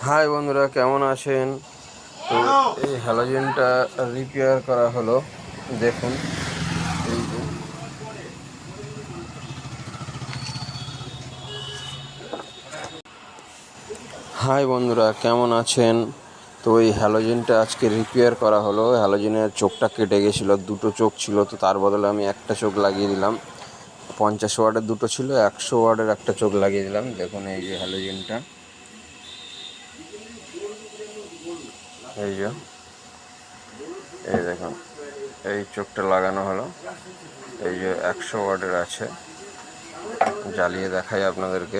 High বন্ধুরা, কেমন আছেন? তো এই হ্যালোজেনটা রিপেয়ার করা হলো। দেখুন, এই যে হাই বন্ধুরা, কেমন আছেন? তো এই হ্যালোজেনটা আজকে রিপেয়ার করা হলো। হ্যালোজেনের চোখটা কেটে গেছিলো, দুটো চোখ ছিল, তো তার বদলে আমি একটা চোখ লাগিয়ে দিলাম। 50 ওয়াটের দুটো ছিল, 100 ওয়াটের একটা চোখ লাগিয়ে দিলাম। দেখুন এই যে হ্যালোজেনটা, এই যে এই দেখুন, এই চোখটা লাগানো হলো। এই যে 100 ওয়াটের আছে, জ্বালিয়ে দেখাই আপনাদেরকে।